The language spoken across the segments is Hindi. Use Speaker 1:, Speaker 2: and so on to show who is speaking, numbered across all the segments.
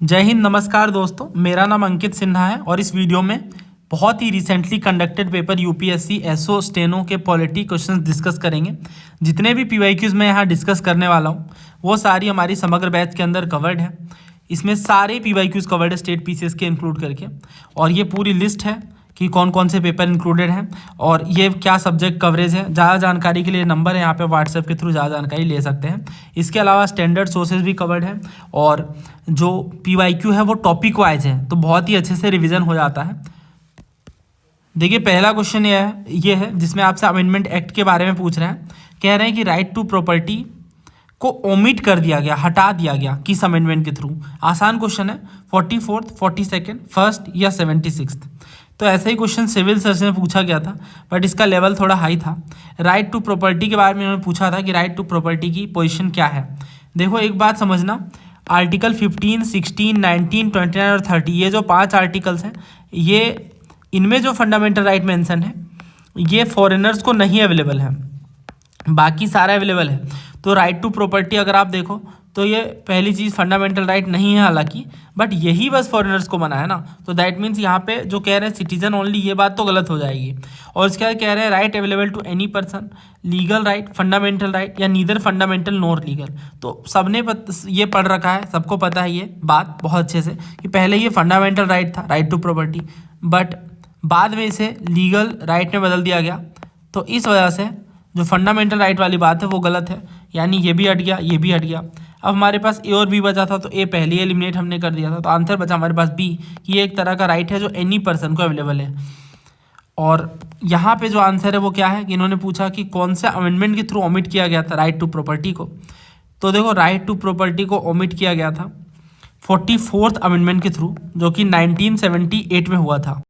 Speaker 1: जय हिंद, नमस्कार दोस्तों। मेरा नाम अंकित सिन्हा है और इस वीडियो में बहुत ही recently conducted paper UPSC SO steno के पॉलिटी क्वेश्चंस डिस्कस करेंगे। जितने भी पीवाईक्यूज मैं यहाँ डिस्कस करने वाला हूँ वो सारी हमारी समग्र बैच के अंदर कवर्ड है। इसमें सारे पीवाईक्यूज कवर्ड है स्टेट पीसीएस के इंक्लूड करके, और ये पूरी लिस्ट है कि कौन कौन से पेपर इंक्लूडेड हैं और ये क्या सब्जेक्ट कवरेज है। ज़्यादा जानकारी के लिए नंबर है यहाँ पे, व्हाट्सएप के थ्रू ज़्यादा जानकारी ले सकते हैं। इसके अलावा स्टैंडर्ड सोर्सेज भी कवर्ड है और जो पीवाईक्यू है वो टॉपिक वाइज है, तो बहुत ही अच्छे से रिवीजन हो जाता है। देखिए, पहला क्वेश्चन ये है जिसमें आपसे अमेंडमेंट एक्ट के बारे में पूछ रहे हैं। कह रहे हैं कि राइट टू प्रॉपर्टी को ओमिट कर दिया गया, हटा दिया गया किस अमेंडमेंट के थ्रू। आसान क्वेश्चन है, 44th, 42nd, 1st या 76th। तो ऐसा ही क्वेश्चन सिविल सर्च में पूछा गया था, बट इसका लेवल थोड़ा हाई था। राइट टू प्रॉपर्टी के बारे में उन्होंने पूछा था कि राइट टू प्रॉपर्टी की पोजीशन क्या है। देखो, एक बात समझना, आर्टिकल 15, 16, 19, 29 और 30, ये जो 5 आर्टिकल्स हैं, ये इनमें जो फंडामेंटल राइट मेंशन है ये फॉरेनर्स को नहीं अवेलेबल है, बाकी सारा अवेलेबल है। तो राइट टू प्रॉपर्टी अगर आप देखो तो ये पहली चीज़ फंडामेंटल राइट नहीं है हालांकि, बट यही बस फॉरेनर्स को मना है ना। तो दैट मीन्स यहाँ पे जो कह रहे हैं सिटीजन ओनली, ये बात तो गलत हो जाएगी। और इसके बाद कह रहे हैं right available to any person, legal right, fundamental right या नीदर फंडामेंटल नॉर लीगल। तो सबने ये पढ़ रखा है, सबको पता है ये बात बहुत अच्छे से कि पहले ये फंडामेंटल राइट था, राइट टू प्रॉपर्टी, बट बाद में इसे लीगल राइट में बदल दिया गया। तो इस वजह से जो फंडामेंटल राइट वाली बात है वो गलत है, यानी ये भी हट गया, ये भी हट गया। अब हमारे पास ए और बी बचा था, तो ए पहले ही एलिमिनेट हमने कर दिया था, तो आंसर बचा हमारे पास बी कि ये एक तरह का राइट है जो एनी पर्सन को अवेलेबल है। और यहाँ पे जो आंसर है वो क्या है कि इन्होंने पूछा कि कौन से अमेंडमेंट के थ्रू ओमिट किया गया था राइट टू प्रॉपर्टी को। तो देखो, राइट टू प्रॉपर्टी को ओमिट किया गया था 44th अमेंडमेंट के थ्रू, जो कि 1978 में हुआ था।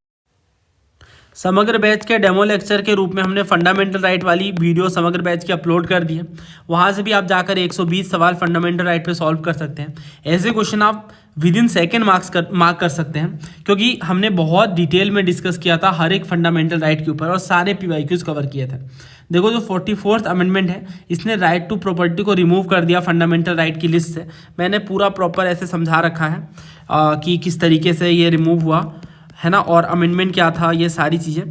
Speaker 1: समग्र बैच के डेमो लेक्चर के रूप में हमने फंडामेंटल राइट वाली वीडियो समग्र बैच की अपलोड कर दी है। वहाँ से भी आप जाकर 120 सवाल फंडामेंटल राइट पे सॉल्व कर सकते हैं। ऐसे क्वेश्चन आप विद इन सेकेंड मार्क कर सकते हैं, क्योंकि हमने बहुत डिटेल में डिस्कस किया था हर एक फंडामेंटल राइट के ऊपर और सारे पीवाईक्यूज कवर किए थे। देखो, जो 44th अमेंडमेंट है इसने राइट टू प्रॉपर्टी को रिमूव कर दिया फंडामेंटल राइट की लिस्ट से। मैंने पूरा प्रॉपर ऐसे समझा रखा है कि किस तरीके से ये रिमूव हुआ है ना, और अमेंडमेंट क्या था, ये सारी चीज़ें।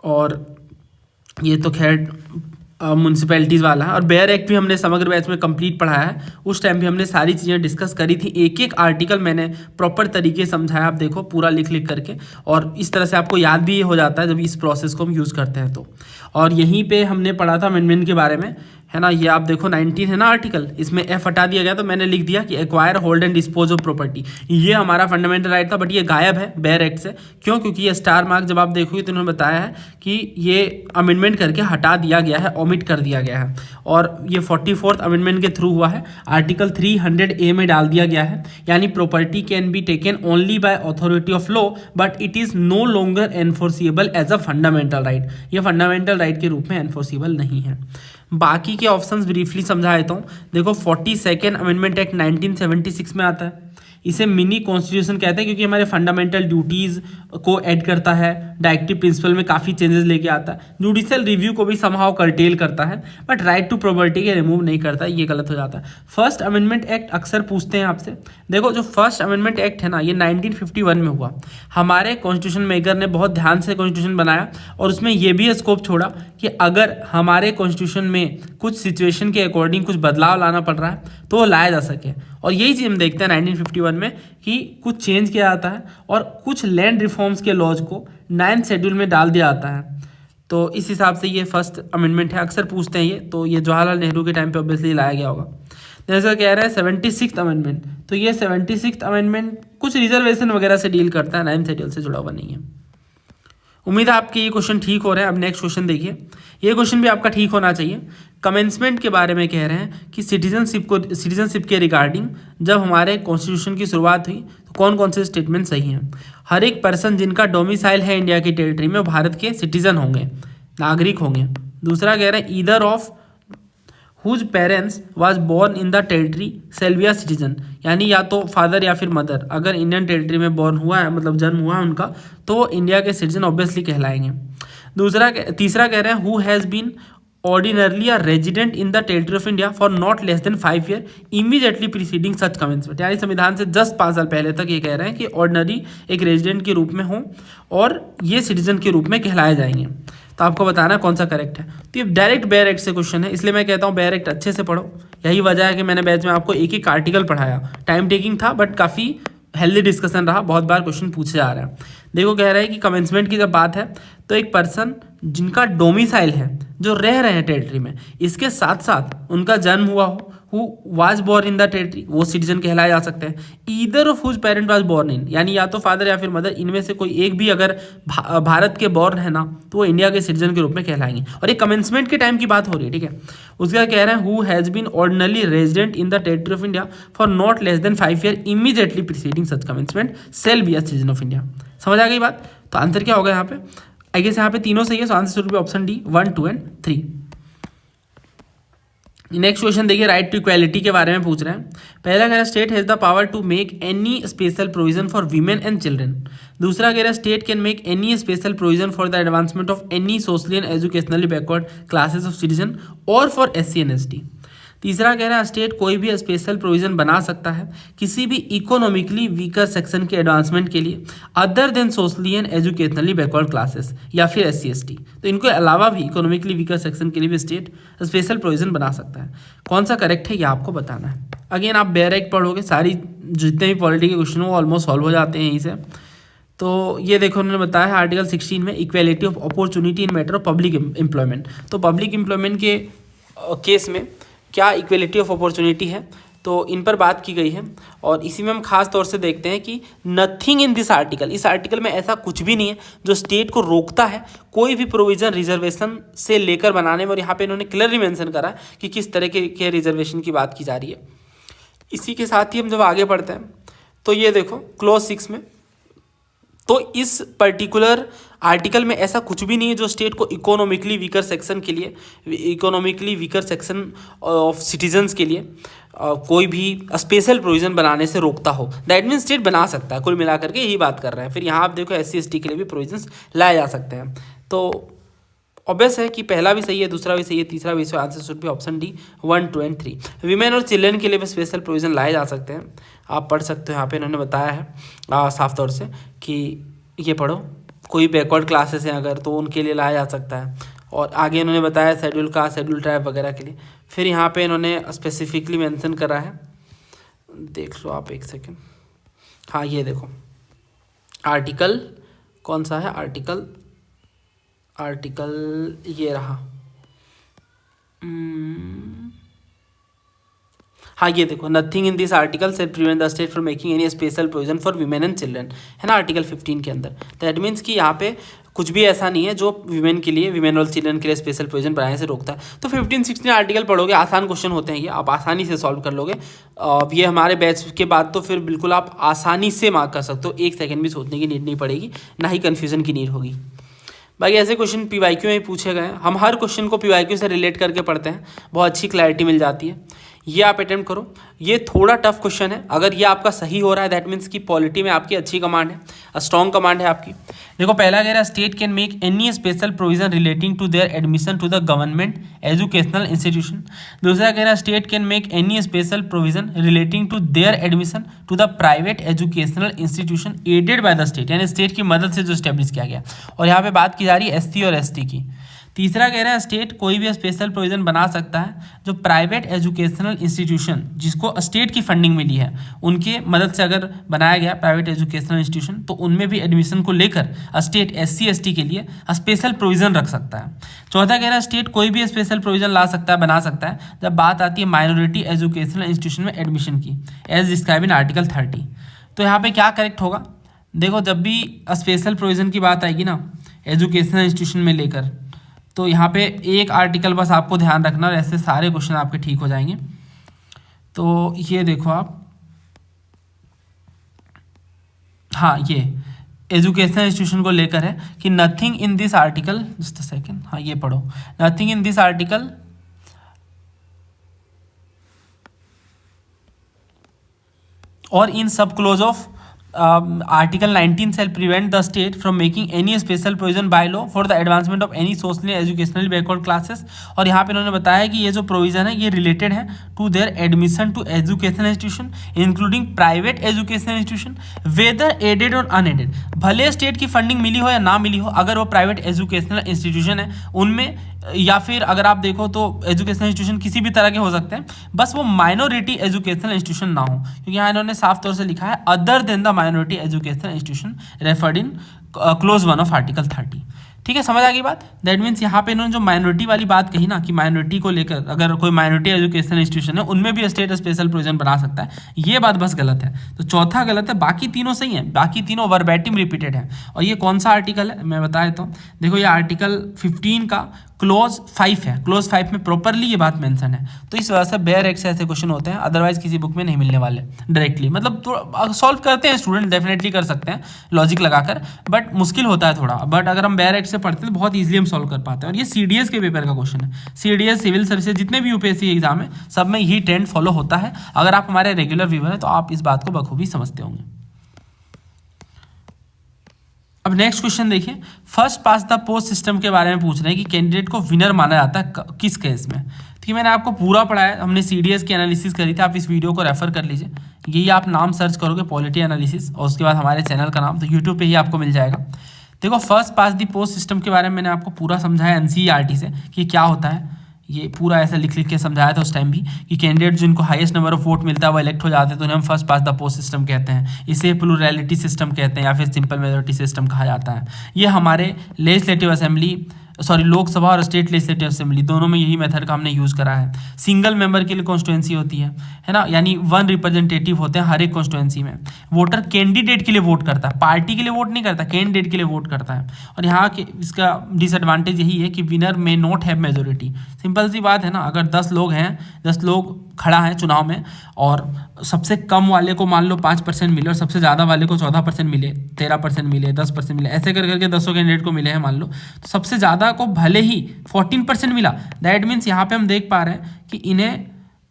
Speaker 1: और ये तो खैर म्यूनसिपैलिटीज़ वाला है। और बेयर एक्ट भी हमने समग्र बैच में कंप्लीट पढ़ाया है, उस टाइम भी हमने सारी चीज़ें डिस्कस करी थी। एक एक आर्टिकल मैंने प्रॉपर तरीके से समझाया, आप देखो पूरा लिख लिख करके, और इस तरह से आपको याद भी हो जाता है जब इस प्रोसेस को हम यूज़ करते हैं तो। और यहीं पे हमने पढ़ा था अमेंडमेंट के बारे में, है ना। ये आप देखो 19 है ना आर्टिकल, इसमें एफ हटा दिया गया, तो मैंने लिख दिया कि acquire, hold and dispose of property. ये हमारा फंडामेंटल राइट था, बट ये गायब है बेयर एक्ट से। क्यों? क्योंकि ये स्टार मार्क जब आप देखोगे तो उन्होंने बताया है कि ये अमेंडमेंट करके हटा दिया गया है, ओमिट कर दिया गया है। और ये 44th अमेंडमेंट के थ्रू हुआ है, आर्टिकल 300A में डाल दिया गया है, यानी property can be taken only by authority of law but it is no longer enforceable as a fundamental right. ये फंडामेंटल राइट के रूप में एनफोर्सिबल नहीं है। बाकी के ऑप्शंस ब्रीफली समझा देता हूँ। देखो, 42nd अमेंडमेंट एक्ट 1976 में आता है। इसे मिनी कॉन्स्टिट्यूशन कहते हैं क्योंकि हमारे फंडामेंटल ड्यूटीज़ को ऐड करता है, डायरेक्टिव प्रिंसिपल में काफ़ी चेंजेस लेके आता है, जुडिशियल रिव्यू को भी समहाउ कर्टेल करता है, बट राइट टू प्रॉपर्टी के रिमूव नहीं करता, ये गलत हो जाता है। फर्स्ट अमेंडमेंट एक्ट अक्सर पूछते हैं आपसे। देखो, जो फर्स्ट अमेंडमेंट एक्ट है ना, ये 1951 में हुआ। हमारे कॉन्स्टिट्यूशन मेकर ने बहुत ध्यान से कॉन्स्टिट्यूशन बनाया और उसमें ये भी स्कोप छोड़ा कि अगर हमारे कॉन्स्टिट्यूशन में कुछ सिचुएशन के अकॉर्डिंग कुछ बदलाव लाना पड़ रहा है तो वो लाया जा सके। और यही चीज़ हम देखते हैं 1951 में कि कुछ चेंज किया जाता है और कुछ लैंड रिफॉर्म्स के लॉज को 9th शेड्यूल में डाल दिया जाता है। तो इस हिसाब से ये फर्स्ट अमेंडमेंट है, अक्सर पूछते हैं ये। तो ये जवाहरलाल नेहरू के टाइम पे ऑब्वियसली लाया गया होगा। जैसा कह रहे हैं 76th अमेंडमेंट, तो ये 76th अमेंडमेंट कुछ रिजर्वेशन वगैरह से डील करता है, 9th शेड्यूल से जुड़ा हुआ नहीं है। उम्मीद है आपके ये क्वेश्चन ठीक हो रहे हैं। अब नेक्स्ट क्वेश्चन देखिए, ये क्वेश्चन भी आपका ठीक होना चाहिए। कमेंसमेंट के बारे में कह रहे हैं कि सिटीजनशिप के रिगार्डिंग जब हमारे कॉन्स्टिट्यूशन की शुरुआत हुई तो कौन कौन से स्टेटमेंट सही हैं। हर एक पर्सन जिनका डोमिसाइल है इंडिया की टेरिटरी में, भारत के सिटीजन होंगे, नागरिक होंगे। दूसरा कह रहे हैं either of whose parents was born in the territory shall be a citizen, यानी या तो फादर या फिर मदर अगर इंडियन टेरिटरी में बॉर्न हुआ है, मतलब जन्म हुआ है उनका, तो इंडिया के सिटीजन ऑब्वियसली कहलाएंगे। तीसरा कह रहे हैं who has been ordinarily or resident in the territory of India for not less than 5 year immediately preceding such commencement. यानी संविधान से जस्ट 5 साल पहले तक ये कह रहे हैं कि ऑर्डिनरी एक रेजिडेंट के रूप में हो और ये सिटीजन के रूप में कहलाए जाएंगे। तो आपको बताना कौन सा करेक्ट है। तो ये डायरेक्ट बेयर एक्ट से क्वेश्चन है, इसलिए मैं कहता हूँ बेयर एक्ट अच्छे से पढ़ो। यही वजह है कि मैंने बैच में आपको एक एक आर्टिकल पढ़ाया। टाइम टेकिंग था बट काफ़ी हेल्दी डिस्कशन रहा, बहुत बार क्वेश्चन पूछे जा रहा है। देखो कह रहा है कि कमेंसमेंट की जब बात है तो एक पर्सन जिनका डोमिसाइल है, जो रह रहे हैं टेरिटरी में, इसके साथ साथ उनका जन्म हुआ हो, who was born in the territory, वो सिटीजन कहलाए जा सकते हैं। Either of whose parent was born in, यानी या तो फादर या फिर मदर, इनमें से कोई एक भी अगर भारत के बोर्न है ना तो वो इंडिया के सिटीजन के रूप में कहलाएंगे। और ये कमेंसमेंट के टाइम की बात हो रही है, ठीक है। उसका कह रहे हैं who has been ordinarily resident in the territory of India for not less than 5 year immediately preceding such commencement shall be a citizen of India. समझ आ गई बात। तो आंसर क्या होगा यहाँ पे, आई गेस यहाँ पे तीनों सही है, so answer should be option D 1, 2 and 3। Next question देखिए, राइट टू इक्वालिटी के बारे में पूछ रहे हैं। पहला कह रहा है state has the power to make any special provision for women and children. दूसरा कह रहा है state can make any special provision for the advancement of any socially and educationally backward classes of citizen or for SC and ST। तीसरा कह रहा है स्टेट कोई भी स्पेशल प्रोविजन बना सकता है किसी भी इकोनॉमिकली वीकर सेक्शन के एडवांसमेंट के लिए other than socially and educationally backward classes या फिर SC ST। तो इनको अलावा भी इकोनॉमिकली वीकर सेक्शन के लिए भी स्टेट स्पेशल प्रोविजन बना सकता है। कौन सा करेक्ट है ये आपको बताना है। अगेन आप बेयर एक्ट पढ़ोगे, सारी जितने भी पॉलिटी के क्वेश्चन वो ऑलमोस्ट सॉल्व हो जाते हैं यहीं से। तो ये देखो उन्होंने बताया है आर्टिकल 16 में equality of opportunity in matter of public employment. तो पब्लिक एम्प्लॉयमेंट के केस में क्या इक्वेलिटी ऑफ अपॉर्चुनिटी है, तो इन पर बात की गई है। और इसी में हम खास तौर से देखते हैं कि नथिंग इन दिस आर्टिकल, इस आर्टिकल में ऐसा कुछ भी नहीं है जो स्टेट को रोकता है कोई भी प्रोविजन रिजर्वेशन से लेकर बनाने में। और यहाँ पे इन्होंने क्लियरली मेंशन करा है कि किस तरह के रिजर्वेशन की बात की जा रही है। इसी के साथ ही हम जब आगे बढ़ते हैं तो ये देखो क्लॉज 6 में, तो इस पर्टिकुलर आर्टिकल में ऐसा कुछ भी नहीं है जो स्टेट को इकोनॉमिकली वीकर सेक्शन के लिए, economically weaker section of citizens के लिए कोई भी स्पेशल प्रोविजन बनाने से रोकता हो। दैट मीन्स स्टेट बना सकता है, कुल मिलाकर के यही बात कर रहे हैं। फिर यहाँ आप देखो SC ST के लिए भी प्रोविजंस लाए जा सकते हैं। तो ऑब्वियस है कि पहला भी सही है, दूसरा भी सही है, तीसरा भी सही है। आंसर शुड भी ऑप्शन डी 1, 2 एंड 3। वीमेन और चिल्ड्रन के लिए भी स्पेशल प्रोविजन लाए जा सकते हैं। आप पढ़ सकते हो, यहाँ पे इन्होंने बताया है साफ तौर से कि ये पढ़ो, कोई बैकवर्ड क्लासेस हैं अगर तो उनके लिए लाया जा सकता है। और आगे इन्होंने बताया शेड्यूल कास्ट, शेड्यूल ट्राइब वगैरह के लिए। फिर यहाँ पे इन्होंने स्पेसिफिकली मेंशन करा है, देख लो आप एक सेकेंड। हाँ ये देखो आर्टिकल कौन सा है, आर्टिकल ये रहा। हाँ ये देखो, नथिंग इन दिस आर्टिकल से prevent the state from making any special provision for women and children, है ना, आर्टिकल 15 के अंदर। दैट मीन्स कि यहाँ पे कुछ भी ऐसा नहीं है जो वीमेन के लिए, वीमेन और चिल्ड्रन के लिए स्पेशल प्रोविजन बनाने से रोकता है। तो 15, 16 आर्टिकल पढ़ोगे, आसान क्वेश्चन होते हैं ये, आप आसानी से सॉल्व कर लोगे। ये हमारे बैच के बाद तो फिर बिल्कुल आप आसानी से मार्क कर सकते हो, 1 सेकेंड भी सोचने की नीड नहीं पड़ेगी, ना ही कन्फ्यूजन की नीड होगी। बाकी ऐसे क्वेश्चन PYQ में ही पूछे गए हैं। हम हर क्वेश्चन को PYQ से रिलेट करके पढ़ते हैं, बहुत अच्छी क्लैरिटी मिल जाती है। ये आप अटेम्प्ट करो। ये थोड़ा टफ क्वेश्चन है, अगर ये आपका सही हो रहा है दैट मीन्स कि पॉलिटी में आपकी अच्छी कमांड है, स्ट्रॉन्ग कमांड है आपकी। देखो पहला कह रहा है state can make any special provision relating to their admission to the government educational institution. दूसरा कह रहा है state can make any special provision relating to their admission to the private educational institution aided by the state, यानी स्टेट की मदद से जो स्टेब्लिश किया गया। और यहाँ पे बात की जा रही है SC और ST की। तीसरा कह रहा है स्टेट कोई भी स्पेशल प्रोविजन बना सकता है जो प्राइवेट एजुकेशनल इंस्टीट्यूशन जिसको स्टेट की फंडिंग मिली है उनके मदद से अगर बनाया गया प्राइवेट एजुकेशनल इंस्टीट्यूशन, तो उनमें भी एडमिशन को लेकर स्टेट SC ST के लिए स्पेशल प्रोविजन रख सकता है। चौथा कह रहा है स्टेट कोई भी स्पेशल प्रोविजन ला सकता है, बना सकता है जब बात आती है माइनॉरिटी एजुकेशनल इंस्टीट्यूशन में एडमिशन की, एज डिस्क्राइब इन आर्टिकल 30। तो यहाँ पे क्या करेक्ट होगा, देखो जब भी स्पेशल प्रोविजन की बात आएगी ना एजुकेशनल इंस्टीट्यूशन में लेकर, तो यहाँ पे एक आर्टिकल बस आपको ध्यान रखना, और ऐसे सारे क्वेश्चन आपके ठीक हो जाएंगे। तो ये देखो आप, हाँ ये एजुकेशनल इंस्टीट्यूशन को लेकर है कि nothing in this article, just a second, हाँ ये पढ़ो, नथिंग इन दिस आर्टिकल और इन सब close of article 19 shall prevent the state from making any special provision by law for the advancement of any socially educationally backward classes। और यहाँ पे इन्होंने बताया कि ये जो प्रोविजन है ये रिलेटेड है to their admission to educational institution including private educational institution whether aided or unaided. भले स्टेट की फंडिंग मिली हो या ना मिली हो, अगर वो प्राइवेट एजुकेशनल इंस्टीट्यूशन है उनमें, या फिर अगर आप देखो तो एजुकेशनल इंस्टीट्यूशन किसी भी तरह के हो सकते हैं, बस वो माइनॉरिटी एजुकेशनल इंस्टीट्यूशन ना हो, क्योंकि यहाँ इन्होंने साफ तौर से लिखा है other than the minority educational institution referred in close 1 of article 30। ठीक है, समझ आ गई बात। दैट मीन्स यहाँ पे इन्होंने जो माइनॉरिटी वाली बात कही ना कि माइनॉरिटी को लेकर अगर कोई माइनॉरिटी एजुकेशनल इंस्टीट्यूशन है उनमें भी स्टेट स्पेशल प्रोविजन बना सकता है, ये बात बस गलत है। तो चौथा गलत है, बाकी तीनों सही हैं, बाकी तीनों वर्बैटिम रिपीटेड है। और ये कौन सा आर्टिकल है मैं बता देता हूँ, देखो ये आर्टिकल 15 का क्लोज 5 है, क्लोज 5 में प्रॉपरली ये बात मेंशन है। तो इस वजह से बेयर एक्ट से ऐसे क्वेश्चन होते हैं, अदरवाइज किसी बुक में नहीं मिलने वाले डायरेक्टली। मतलब थोड़ा सॉल्व करते हैं स्टूडेंट, डेफिनेटली कर सकते हैं लॉजिक लगाकर, बट मुश्किल होता है थोड़ा। बट अगर हम बेयर एक्ट से पढ़ते हैं तो बहुत ईजिली हम सॉल्व कर पाते हैं। और ये सीडीएस के पेपर का क्वेश्चन है। सीडीएस, सिविल सर्विसेज, जितने भी यूपीएससी एग्जाम है सब में यही ट्रेंड फॉलो होता है। अगर आप हमारे रेगुलर व्यूअर हैं तो आप इस बात को बखूबी समझते होंगे। अब नेक्स्ट क्वेश्चन देखिए, first pass the post system के बारे में पूछ रहे हैं कि कैंडिडेट को विनर माना जाता है किस केस में। तो मैंने आपको पूरा पढ़ाया, हमने सीडीएस की एनालिसिस करी थी, आप इस वीडियो को रेफर कर लीजिए। यही आप नाम सर्च करोगे पॉलिटी एनालिसिस और उसके बाद हमारे चैनल का नाम, तो यूट्यूब पे ही आपको मिल जाएगा। देखो first pass the post system के बारे में मैंने आपको पूरा समझाया एनसीईआरटी से कि क्या होता है। ये पूरा ऐसा लिख के समझाया था उस टाइम भी कि कैंडिडेट जिनको हाईएस्ट नंबर ऑफ वोट मिलता है वो इलेक्ट हो जाते हैं, तो उन्हें हम first pass the post system कहते हैं। इसे प्लूरैलिटी सिस्टम कहते हैं या फिर सिंपल मेजॉरिटी सिस्टम कहा जाता है। ये हमारे लेजिस्लेटिव असेंबली, सॉरी लोकसभा और स्टेट लेजिस्लेटिव असेंबली दोनों में यही मेथड का हमने यूज़ करा है। सिंगल मेंबर के लिए कॉन्स्टिट्यूंसी होती है ना, यानी 1 रिप्रेजेंटेटिव होते हैं हर एक कॉन्स्टिट्यूंसी में। वोटर कैंडिडेट के लिए वोट करता है, पार्टी के लिए वोट नहीं करता, कैंडिडेट के लिए वोट करता है। और यहाँ के इसका डिसएडवांटेज यही है कि विनर में नॉट हैव मेजोरिटी। सिंपल सी बात है ना, अगर 10 लोग हैं, 10 लोग खड़ा है चुनाव में और सबसे कम वाले को मान लो 5% मिले और सबसे ज़्यादा वाले को 14% मिले, 13% मिले, 10% मिले, ऐसे कर करके 10 कैंडिडेट को मिले हैं मान लो, तो सबसे ज़्यादा को भले ही 14% मिला। दैट मीन्स यहाँ पे हम देख पा रहे हैं कि इन्हें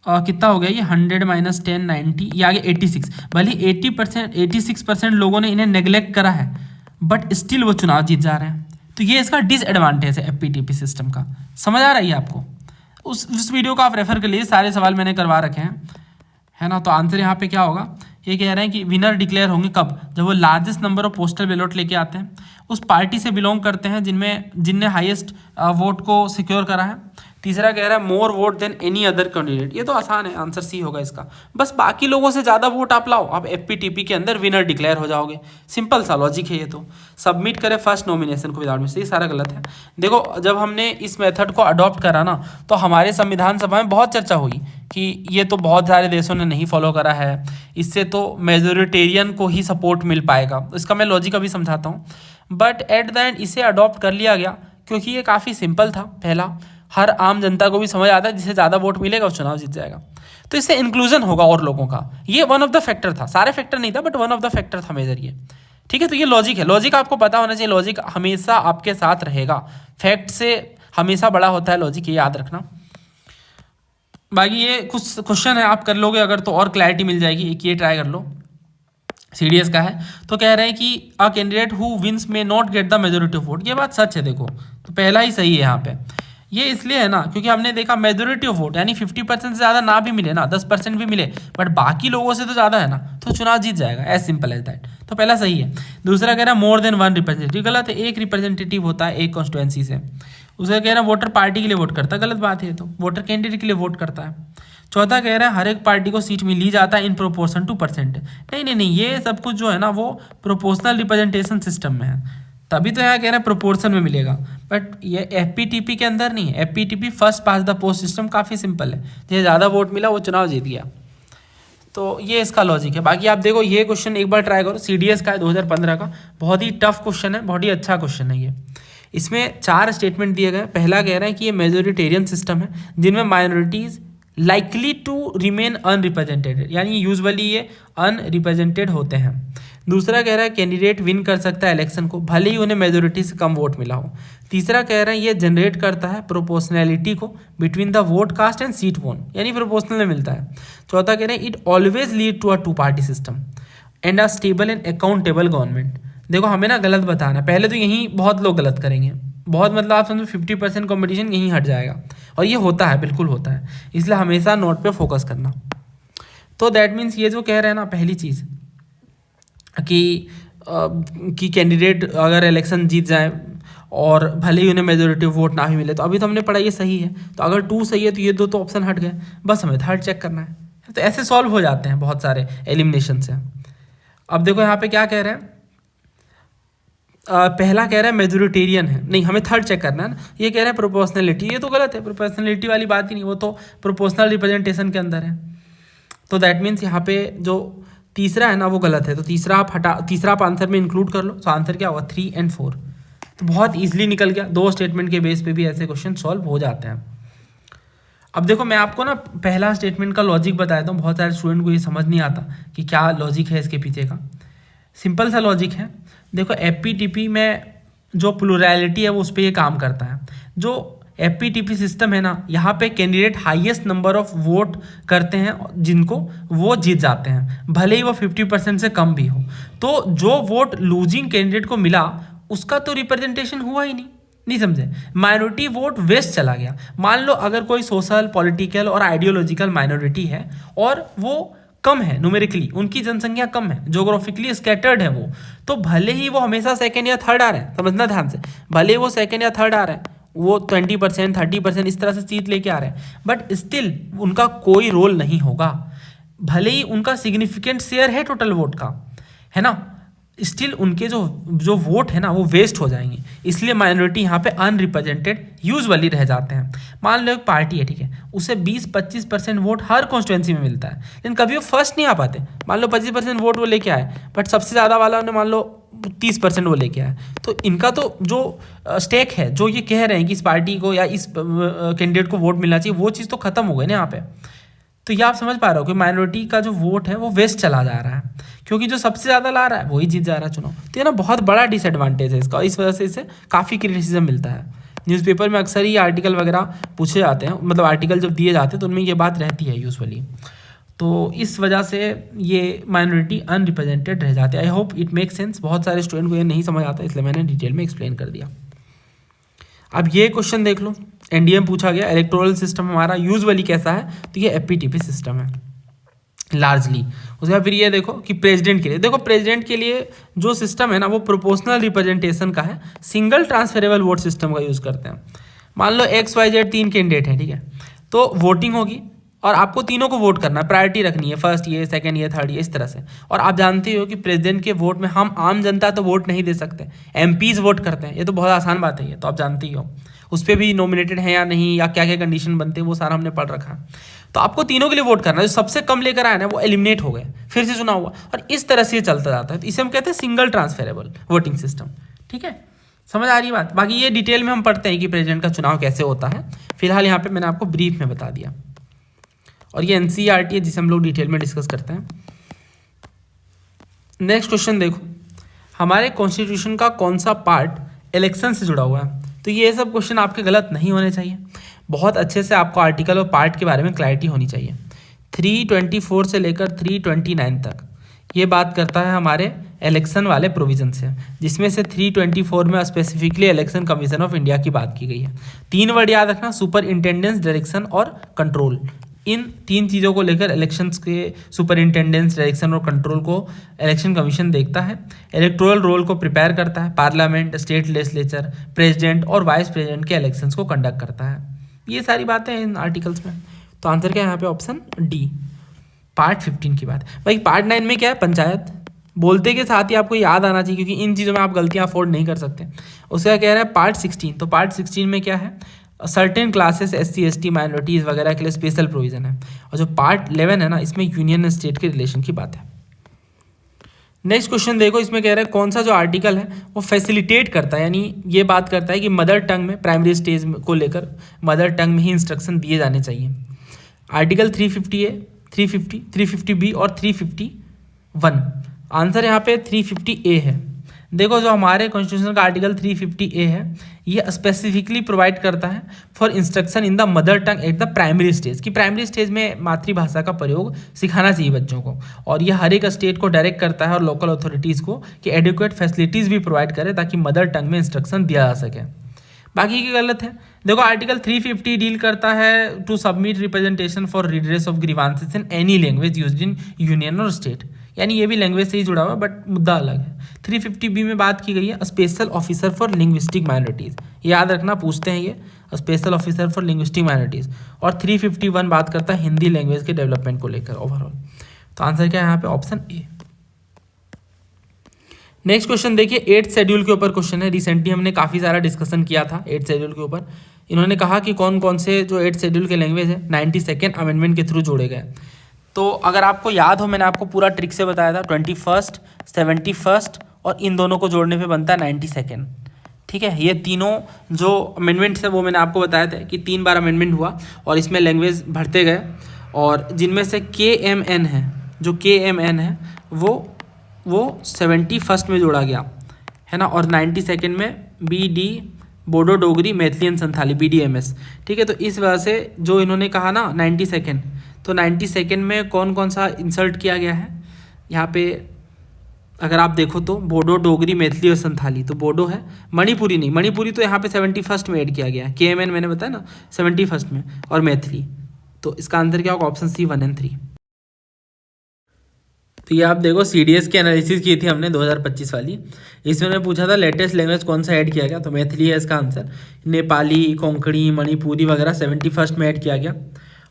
Speaker 1: कितना हो गया, ये 100 - 10 90, ये आगे 86, भले 80% 86% लोगों ने इन्हें नेग्लेक्ट करा है, बट स्टिल वो चुनाव जीत जा रहे हैं। तो ये इसका डिसएडवांटेज है एफपीटीपी सिस्टम का। समझ आ रही है आपको? उस वीडियो को आप रेफर कर लीजिए, सारे सवाल मैंने करवा रखे हैं, है ना। तो आंसर यहाँ पे क्या होगा, ये कह रहे हैं कि विनर डिक्लेयर होंगे कब, जब वो largest number of postal ballot लेके आते हैं, उस पार्टी से बिलोंग करते हैं जिनने हाईएस्ट वोट को सिक्योर करा है। तीसरा कह रहा है more vote than any other candidate, ये तो आसान है, आंसर सी होगा इसका। बस बाकी लोगों से ज़्यादा वोट आप लाओ, आप एफपीटीपी के अंदर विनर डिक्लेयर हो जाओगे। सिंपल सा लॉजिक है ये तो। सबमिट करें फर्स्ट नॉमिनेशन को विदाउट मिस्टेक, ये सारा गलत है। देखो जब हमने इस मेथड को अडॉप्ट करा ना, तो हमारे संविधान सभा में बहुत चर्चा हुई कि ये तो बहुत सारे देशों ने नहीं फॉलो करा है, इससे तो मेजोरिटेरियन को ही सपोर्ट मिल पाएगा। इसका मैं लॉजिक अभी समझाता हूँ। बट एट द एंड इसे अडॉप्ट कर लिया गया क्योंकि ये काफ़ी सिंपल था। पहला, हर आम जनता को भी समझ आता है जिसे ज़्यादा वोट मिलेगा वो चुनाव जीत जाएगा, तो इससे इंक्लूजन होगा और लोगों का। ये वन ऑफ द फैक्टर था, सारे फैक्टर नहीं था but one of the factor था मेजर ये। ठीक है, तो ये लॉजिक है, लॉजिक आपको पता होना चाहिए, लॉजिक हमेशा आपके साथ रहेगा, फैक्ट से हमेशा बड़ा होता है लॉजिक, ये याद रखना। बाकी ये कुछ क्वेश्चन है आप कर लोगे अगर तो और क्लैरिटी मिल जाएगी। एक ये ट्राई कर लो, सीडीएस का है। तो कह रहे हैं कि a candidate who wins may not get the majority of vote, ये बात सच है। देखो तो पहला ही सही है यहाँ पे, ये इसलिए है ना क्योंकि हमने देखा मेजोरिटी ऑफ वोट यानी 50% से ज़्यादा ना भी मिले ना, 10% भी मिले, बट बाकी लोगों से तो ज़्यादा है ना, तो चुनाव जीत जाएगा, एज सिंपल एज दैट। तो पहला सही है। दूसरा कह रहा है मोर देन 1 रिप्रेजेंटेटिव, गलत है, एक रिप्रेजेंटेटिव होता है एक कॉन्स्टिट्यूएंसी से। उसका कह रहा है वोटर पार्टी के लिए वोट करता है, गलत बात है, तो वोटर कैंडिडेट के लिए वोट करता है। चौथा कह रहा है हर एक पार्टी को सीट मिल ही जाता है इन प्रोपोर्शन टू परसेंट, नहीं, ये सब कुछ जो है ना वो प्रोपोर्शनल रिप्रेजेंटेशन सिस्टम में है, तभी तो यहाँ कह रहे हैं प्रोपोर्शन में मिलेगा, बट ये एफपीटीपी के अंदर नहीं है। FPTP first pass the post system काफ़ी सिंपल है, जिसे ज़्यादा वोट मिला वो चुनाव जीत गया, तो ये इसका लॉजिक है। बाकी आप देखो ये क्वेश्चन एक बार ट्राई करो, सीडीएस का है 2015 का, बहुत ही टफ क्वेश्चन है, बहुत ही अच्छा क्वेश्चन है ये। इसमें 4 स्टेटमेंट दिए गए। पहला कह रहे हैं कि ये मेजोरिटेरियन सिस्टम है जिनमें minorities likely to remain unrepresented, यानी यूजुअली ये अनरिप्रेजेंटेड होते हैं। दूसरा कह रहा है कैंडिडेट विन कर सकता है इलेक्शन को भले ही उन्हें मेजोरिटी से कम वोट मिला हो। तीसरा कह रहा है ये जनरेट करता है प्रोपोर्शनैलिटी को between the vote cast and seat won, यानी प्रोपोर्शनल में मिलता है। चौथा कह रहे हैं it always lead to a 2 party system, and are stable and accountable government. देखो हमें ना गलत बताना है, पहले तो यहीं बहुत लोग गलत करेंगे, बहुत मतलब आप समझो 50% कॉम्पिटिशन यहीं हट जाएगा, और ये होता है, बिल्कुल होता है, इसलिए हमेशा नोट पे फोकस करना। तो दैट मीन्स ये जो कह रहे हैं ना, पहली चीज़ कि कैंडिडेट अगर इलेक्शन जीत जाए और भले ही उन्हें मेजोरिटी वोट ना ही मिले, तो अभी तो हमने पढ़ा ये सही है, तो अगर 2 सही है तो ये 2 तो ऑप्शन हट गए, बस हमें थर्ड चेक करना है। तो ऐसे सॉल्व हो जाते हैं बहुत सारे एलिमिनेशन से। अब देखो यहाँ पे क्या कह रहे हैं, पहला कह रहा है मेजोरिटेरियन है, नहीं हमें थर्ड चेक करना है ना। ये कह रहे हैं प्रोपोर्शनलिटी, ये तो गलत है, प्रोपोर्शनलिटी वाली बात ही नहीं, वो तो प्रोपोर्शनल रिप्रेजेंटेशन के अंदर है। तो दैट मीन्स यहाँ पे जो तीसरा है ना वो गलत है, तो तीसरा आप आंसर में इंक्लूड कर लो। तो आंसर क्या होगा 3 और 4। तो बहुत ईजिली निकल गया, 2 स्टेटमेंट के बेस पे भी ऐसे क्वेश्चन सॉल्व हो जाते हैं। अब देखो मैं आपको ना पहला स्टेटमेंट का लॉजिक बताया हूँ, बहुत सारे स्टूडेंट को ये समझ नहीं आता कि क्या लॉजिक है इसके पीछे का। सिंपल सा लॉजिक है, देखो एपीटीपी में जो प्लूरैलिटी है वो उस पर ये काम करता है। जो एपीटीपी सिस्टम है ना, यहाँ पे candidate highest number of vote करते हैं जिनको, वो जीत जाते हैं, भले ही वो 50% से कम भी हो। तो जो वोट लूजिंग कैंडिडेट को मिला उसका तो रिप्रेजेंटेशन हुआ ही नहीं समझे, माइनॉरिटी वोट वेस्ट चला गया। मान लो अगर कोई सोशल, पॉलिटिकल और आइडियोलॉजिकल माइनॉरिटी है और वो कम है न्यूमेरिकली, उनकी जनसंख्या कम है, जोग्राफिकली स्कैटर्ड है वो, तो भले ही वो हमेशा सेकंड या थर्ड आ रहे हैं, समझना ध्यान से, भले ही वो सेकंड या थर्ड आ रहे हैं, वो 20% 30% इस तरह से सीट लेके आ रहे हैं, बट स्टिल उनका कोई रोल नहीं होगा। भले ही उनका सिग्निफिकेंट शेयर है टोटल वोट का, है ना, स्टिल उनके जो वोट है ना वो वेस्ट हो जाएंगे। इसलिए माइनॉरिटी यहाँ पे अनरिप्रेजेंटेड यूजुअली रह जाते हैं। मान लो एक पार्टी है, ठीक है, उसे 20-25% वोट हर कॉन्स्टिट्यूंसी में मिलता है, लेकिन कभी वो फर्स्ट नहीं आ पाते। मान लो 25% वोट वो लेके आए, बट सबसे ज़्यादा वाला ने मान लो 30% वो लेके आए, तो इनका तो जो स्टेक है, जो ये कह रहे हैं कि इस पार्टी को या इस कैंडिडेट को वोट मिलना चाहिए, वो चीज़ तो खत्म हो गई ना यहाँ पे। तो ये आप समझ पा रहे हो कि माइनॉरिटी का जो वोट है वो वेस्ट चला जा रहा है, क्योंकि जो सबसे ज़्यादा ला रहा है वही जीत जा रहा है चुनाव। तो ये ना बहुत बड़ा डिसएडवांटेज है इसका, इस वजह से इसे काफ़ी क्रिटिसिज्म मिलता है। न्यूज़पेपर में अक्सर ही आर्टिकल वगैरह पूछे जाते हैं, मतलब आर्टिकल जब दिए जाते हैं तो उनमें ये बात रहती है यूजुअली। तो इस वजह से ये माइनॉरिटी अनरिप्रेजेंटेड रह जाते हैं। I hope it make sense. बहुत सारे स्टूडेंट को ये नहीं समझ आता, इसलिए मैंने डिटेल में एक्सप्लेन कर दिया। अब ये क्वेश्चन देख लो, एनडीए में पूछा गया इलेक्टोरल सिस्टम हमारा यूजुअली कैसा है, तो ये एपीटीपी सिस्टम है लार्जली। उसके बाद फिर ये देखो कि प्रेसिडेंट के लिए, देखो प्रेसिडेंट के लिए जो सिस्टम है ना वो प्रोपोर्शनल रिप्रेजेंटेशन का है, सिंगल ट्रांसफरेबल वोट सिस्टम का यूज़ करते हैं। मान लो XYZ 3 कैंडिडेट हैं, ठीक है, तो वोटिंग होगी और आपको तीनों को वोट करना है, प्रायोरिटी रखनी है, फर्स्ट ये, सेकंड ये, थर्ड ये, इस तरह से। और आप जानते हो कि प्रेसिडेंट के वोट में हम आम जनता तो वोट नहीं दे सकते, एमपीज वोट करते हैं, ये तो बहुत आसान बात है, ये तो आप जानते ही हो। उस पर भी नॉमिनेटेड है या नहीं, या क्या क्या कंडीशन बनते हैं, वो सारा हमने पढ़ रखा है। तो आपको तीनों के लिए वोट करना है, जो सबसे कम लेकर आए ना वो एलिमिनेट हो गए, फिर से चुनाव हुआ, और इस तरह से ये चलता जाता है। तो इसे हम कहते हैं सिंगल ट्रांसफरेबल वोटिंग सिस्टम। ठीक है, समझ आ रही बात। बाकी ये डिटेल में हम पढ़ते हैं कि प्रेसिडेंट का चुनाव कैसे होता है, फिलहाल यहाँ पे मैंने आपको ब्रीफ में बता दिया। और ये एनसीईआरटी है जिसे हम लोग डिटेल में डिस्कस करते हैं। नेक्स्ट क्वेश्चन देखो, हमारे कॉन्स्टिट्यूशन का कौन सा पार्ट इलेक्शन से जुड़ा हुआ है। तो ये सब क्वेश्चन आपके गलत नहीं होने चाहिए, बहुत अच्छे से आपको आर्टिकल और पार्ट के बारे में क्लैरिटी होनी चाहिए। 324 से लेकर 329 तक ये बात करता है हमारे इलेक्शन वाले प्रोविजन से, जिसमें से 324 में specifically election commission of India की बात की गई है। 3 वर्ड याद रखना, सुपरिंटेंडेंस, डायरेक्शन और कंट्रोल। इन 3 चीज़ों को लेकर इलेक्शंस के सुपरिंटेंडेंस, डायरेक्शन और कंट्रोल को इलेक्शन कमीशन देखता है। इलेक्टोरल रोल को प्रिपेयर करता है, पार्लियामेंट, स्टेट लेजिस्लेचर, प्रेसिडेंट और वाइस प्रेसिडेंट के इलेक्शंस को कंडक्ट करता है। ये सारी बातें हैं इन आर्टिकल्स में। तो आंसर क्या है यहाँ पे, ऑप्शन डी, पार्ट 15 की बात। भाई पार्ट 9 में क्या है, पंचायत। बोलते के साथ ही आपको याद आना चाहिए, क्योंकि इन चीज़ों में आप गलतियाँ अफोर्ड नहीं कर सकते। उसका कह रहा है पार्ट 16। तो पार्ट 16 में क्या है, certain classes SC ST minorities वगैरह के लिए स्पेशल प्रोविज़न है। और जो पार्ट 11 है ना, इसमें यूनियन एंड स्टेट के रिलेशन की बात है। नेक्स्ट क्वेश्चन देखो, इसमें कह रहा है कौन सा जो आर्टिकल है वो फैसिलिटेट करता है, यानी ये बात करता है कि मदर टंग में प्राइमरी स्टेज को लेकर मदर टंग में ही इंस्ट्रक्शन दिए जाने चाहिए। आर्टिकल 350A, 350, 350B और 351। आंसर यहाँ पे 350A है। देखो जो हमारे कॉन्स्टिट्यूशन का आर्टिकल 350A है, ये स्पेसिफिकली प्रोवाइड करता है for instruction in the mother tongue at the primary stage, कि प्राइमरी स्टेज में मातृभाषा का प्रयोग सिखाना चाहिए बच्चों को। और ये हर एक स्टेट को डायरेक्ट करता है और लोकल अथॉरिटीज़ को कि एडिक्वेट फैसिलिटीज़ भी प्रोवाइड करे ताकि मदर टंग में इंस्ट्रक्शन दिया जा सके। बाकी की गलत है। देखो आर्टिकल 350 डील करता है to submit representation for redress of grievances in any language used in union or state, यानी ये भी लैंग्वेज से ही जुड़ा हुआ बट मुद्दा अलग है। 350B में बात की गई है special officer for linguistic minorities, याद रखना पूछते हैं ये, special officer for linguistic minorities. और 351 बात करता है हिंदी लैंग्वेज के डेवलपमेंट को लेकर ओवरऑल। तो आंसर क्या है यहाँ पे? Option A. नेक्स्ट क्वेश्चन देखिए, 8th शेड्यूल के ऊपर क्वेश्चन है। रिसेंटली हमने काफ़ी सारा डिस्कशन किया था 8th शेड्यूल के ऊपर। इन्होंने कहा कि कौन कौन से जो 8th शेड्यूल के लैंग्वेज है 92nd अमेंडमेंट के थ्रू जोड़े गए। तो अगर आपको याद हो, मैंने आपको पूरा ट्रिक से बताया था, 21st, 71st और इन दोनों को जोड़ने पे बनता है 92nd। ठीक है, ये तीनों जो अमेंडमेंट्स है वो मैंने आपको बताया था कि 3 बार अमेंडमेंट हुआ और इसमें लैंग्वेज भरते गए, और जिनमें से KMN है, जो KMN है वो 71st में जोड़ा गया है ना, और 92nd में BD Bodo Dogri Maithili and Santhali BDMS। ठीक है, तो इस वजह से जो इन्होंने कहा ना 92nd, तो 92nd में कौन कौन सा इंसर्ट किया गया है यहाँ पे अगर आप देखो तो बोडो डोगरी मैथिली और संथाली, तो बोडो है, मणिपुरी नहीं, मणिपुरी तो यहाँ पे 71st में ऐड किया गया है, KMN मैंने बताया ना 71st में, और मैथिली। तो इसका आंसर क्या होगा? ऑप्शन सी 1 और 3। तो ये आप देखो CDS की एनालिसिस की थी हमने 2025 वाली, इसमें मैंने पूछा था लेटेस्ट लैंग्वेज कौन सा ऐड किया गया, तो मैथिली है इसका आंसर। नेपाली, कोंकणी, मणिपुरी वगैरह 71st में ऐड किया गया,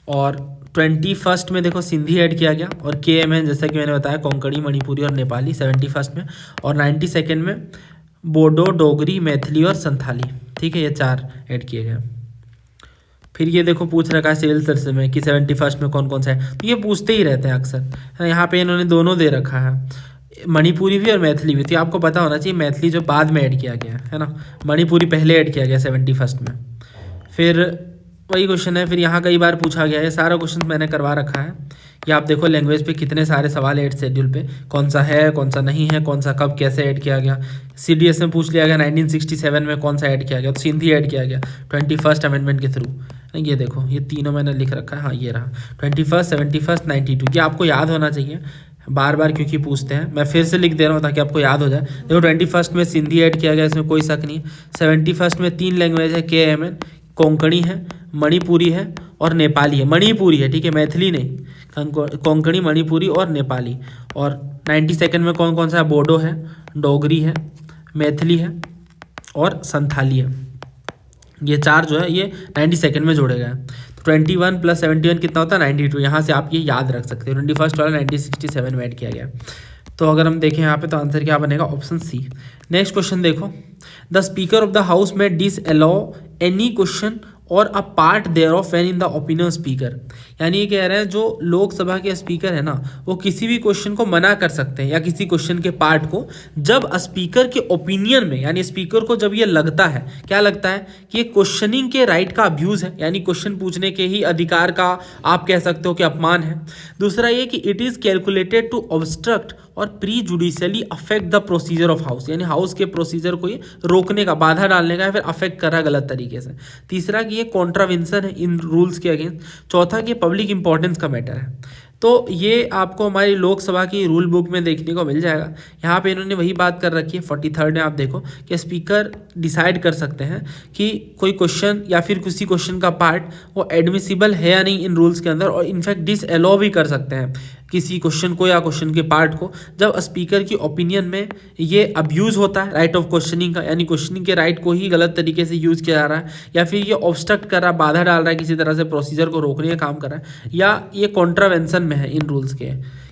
Speaker 1: और 21st में देखो सिंधी ऐड किया गया, और KMN जैसा कि मैंने बताया कोंकणी, मणिपुरी और नेपाली 71st में, और 92nd में बोडो डोगरी मैथिली और संथाली। ठीक है, ये 4 ऐड किए गए। फिर ये देखो पूछ रखा है सिविल सर्विस में कि 71st में कौन कौन सा है, तो ये पूछते ही रहते हैं अक्सर। यहाँ पे इन्होंने दोनों दे रखा है, मणिपुरी भी और मैथिली भी, तो आपको पता होना चाहिए मैथिली जो बाद में ऐड किया गया है ना, मणिपुरी पहले ऐड किया गया 71st में। फिर वही क्वेश्चन है, फिर यहाँ कई बार पूछा गया है, सारा क्वेश्चन मैंने करवा रखा है कि आप देखो लैंग्वेज पे कितने सारे सवाल 8th शेड्यूल पे, कौन सा है, कौन सा नहीं है, कौन सा कब कैसे ऐड किया गया। CDS में पूछ लिया गया 1967 में कौन सा ऐड किया गया, तो सिंधी ऐड किया गया 21st अमेंडमेंट के थ्रू। ये देखो ये तीनों मैंने लिख रखा है, हाँ ये रहा 21st, 71st, 92, ये आपको याद होना चाहिए बार बार क्योंकि पूछते हैं। मैं फिर से लिख दे रहा हूँ ताकि आपको याद हो जाए। देखो 21st में सिंधी ऐड किया गया, इसमें कोई शक नहीं। 71st में 3 लैंग्वेज है, KMN, कोंकणी है, मणिपुरी है और नेपाली है। मणिपुरी है, ठीक है, मैथिली नहीं, कोंकणी, मणिपुरी और नेपाली। और 92nd में कौन कौन सा है? बोडो है, डोगरी है, मैथिली है और संथाली है। ये 4 जो है ये 92nd में जोड़े गए हैं। तो 21 + 71 कितना होता है? 92। यहाँ से आप ये याद रख सकते हो। 21st वाला 1967 में ऐड किया गया। तो अगर हम देखें यहाँ पे तो आंसर क्या बनेगा? Option C. नेक्स्ट क्वेश्चन देखो, the speaker of the house may disallow any question or a part thereof when in the opinion speaker, यानी ये कह रहे हैं जो लोकसभा के स्पीकर है ना, वो किसी भी क्वेश्चन को मना कर सकते हैं या किसी क्वेश्चन के पार्ट को, जब स्पीकर के ओपिनियन में, यानी स्पीकर को जब ये लगता है, क्या लगता है कि ये क्वेश्चनिंग के राइट का अब्यूज़ है, यानी क्वेश्चन पूछने के ही अधिकार का आप कह सकते हो कि अपमान है। दूसरा ये कि it is calculated to obstruct और prejudicially affect the procedure of house, यानी हाउस के प्रोसीजर को ये रोकने का, बाधा डालने का, या फिर अफेक्ट कर रहा है गलत तरीके से। तीसरा कि ये कॉन्ट्रावेंशन है इन रूल्स के अगेंस्ट। चौथा कि पब्लिक इंपॉर्टेंस का मैटर है। तो ये आपको हमारी लोकसभा की रूल बुक में देखने को मिल जाएगा। यहाँ पे इन्होंने वही बात कर रखी है 43rd में, आप देखो कि स्पीकर डिसाइड कर सकते हैं कि कोई क्वेश्चन या फिर किसी क्वेश्चन का पार्ट वो एडमिसिबल है या नहीं इन रूल्स के अंदर, और इनफैक्ट डिसअलाउ भी कर सकते हैं किसी क्वेश्चन को या क्वेश्चन के पार्ट को, जब स्पीकर की ओपिनियन में ये अब्यूज़ होता है राइट ऑफ क्वेश्चनिंग का, यानी क्वेश्चनिंग के राइट को ही गलत तरीके से यूज़ किया जा रहा है, या फिर ये ऑब्स्ट्रक्ट कर रहा है, बाधा डाल रहा है, किसी तरह से प्रोसीजर को रोकने का काम कर रहा है, या ये कॉन्ट्रावेंशन में है इन रूल्स के,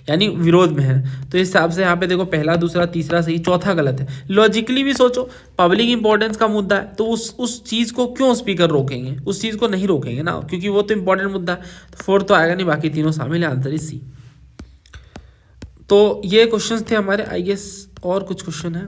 Speaker 1: यानी विरोध में है। तो इस हिसाब से यहाँ पे देखो पहला, दूसरा, तीसरा सही, चौथा गलत है। लॉजिकली भी सोचो, पब्लिक इंपॉर्टेंस का मुद्दा है तो उस चीज़ को क्यों स्पीकर रोकेंगे? उस चीज़ को नहीं रोकेंगे ना, क्योंकि वो तो इंपॉर्टेंट मुद्दा है। तो 4 तो आएगा नहीं, बाकी तीनों शामिल है, आंसर इज सी। तो ये क्वेश्चंस थे हमारे, आई गेस और कुछ क्वेश्चन है।